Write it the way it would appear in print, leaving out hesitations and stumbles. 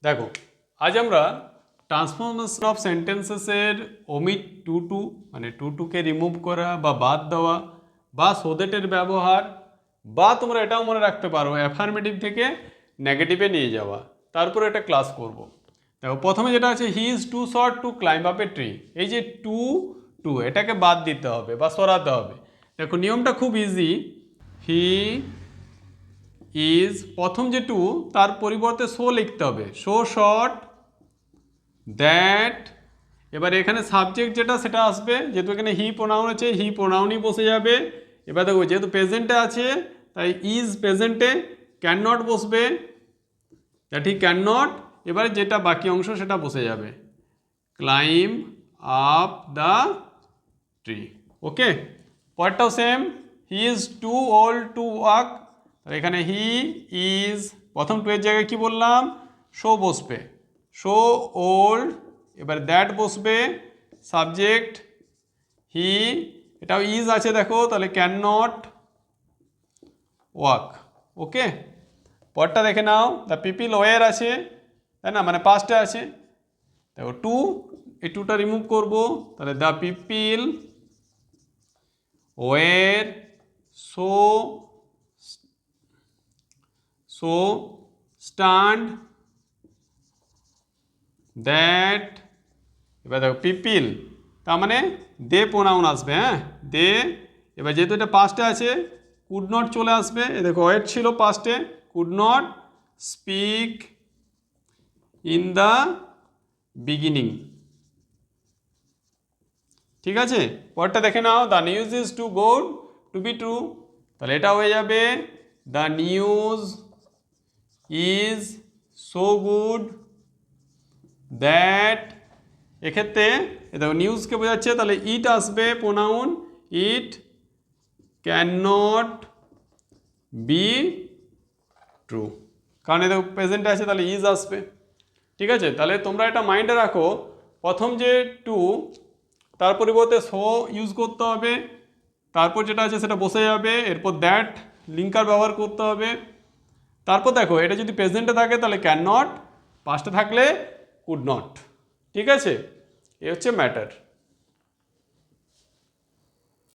দেখো আজ আমরা ট্রান্সফরমেশন অফ সেন্টেন্সেসের ওমিট টু টু মানে টু টুকে রিমুভ করা বা বাদ দেওয়া বা সোদেটের ব্যবহার বা তোমরা এটাও মনে রাখতে পারো অ্যাফার্মেটিভ থেকে নেগেটিভে নিয়ে যাওয়া, তারপরে এটা ক্লাস করব। দেখো প্রথমে যেটা আছে he is too short to climb up a tree, এই যে টু টু এটাকে বাদ দিতে হবে বা সরাতে হবে। দেখো নিয়মটা খুব ইজি। হি ইজ প্রথম যে টু তার পরিবর্তে শো লিখতে হবে, শো শর্ট দ্যাট। এবার এখানে সাবজেক্ট যেটা সেটা আসবে, যেহেতু এখানে হি প্রোনাউন আছে হি প্রোনাউনই বসে যাবে। এবার দেখো যেহেতু প্রেজেন্টে আছে তাই ইজ প্রেজেন্টে, ক্যান নট বসবে, দ্যাট হি ক্যান নট। এবারে যেটা বাকি অংশ সেটা বসে যাবে, climb up the tree. Okay, পরেরটাও same, he is too old to walk. এখানে হি ইজ প্রথম টু এর জায়গায় কি বললাম, শো বসবে, শো ওল্ড। এবার দ্যাট বসবে, সাবজেক্ট হি, এটাও ইজ আছে দেখো, তাহলে ক্যান নট ওয়াক। ওকে, পরটা দেখে নাও, দ্য পিপিল ওয়ার আছে, তাই না, মানে পাস্টে আছে। দেখো টু, এই টুটা রিমুভ করবো, তাহলে the people were so so stand that. এবার দেখো পিপিল তার মানে দে প্রোনাউন আসবে, হ্যাঁ দে। এবার যেহেতু এটা পাস্টে আছে কুড নট চলে আসবে, এ দেখো ওয়েট ছিল পাস্টে, could not speak in the beginning. ঠিক আছে, পরটা দেখে নাও, the news is too good to be true, তাহলে এটা হয়ে যাবে the news is so good that. এক্ষেত্রে দেখো নিউজকে বোঝাচ্ছে, তাহলে ইট আসবে pronoun, it can not be true, কারণ দেখো প্রেজেন্টে আছে তাহলে ইজ আসবে। ঠিক আছে, তাহলে তোমরা এটা মাইন্ডে রাখো, প্রথম যে টু তার পরিবর্তে সো ইউজ করতে হবে, তারপর যেটা আছে সেটা বসে যাবে, এরপর দ্যাট লিঙ্কার ব্যবহার করতে হবে। তারপর দেখো এটা যদি প্রেজেন্টে থাকে তাহলে ক্যান নট, পাস্টে থাকলে কুড নট। ঠিক আছে, এ হচ্ছে ম্যাটার।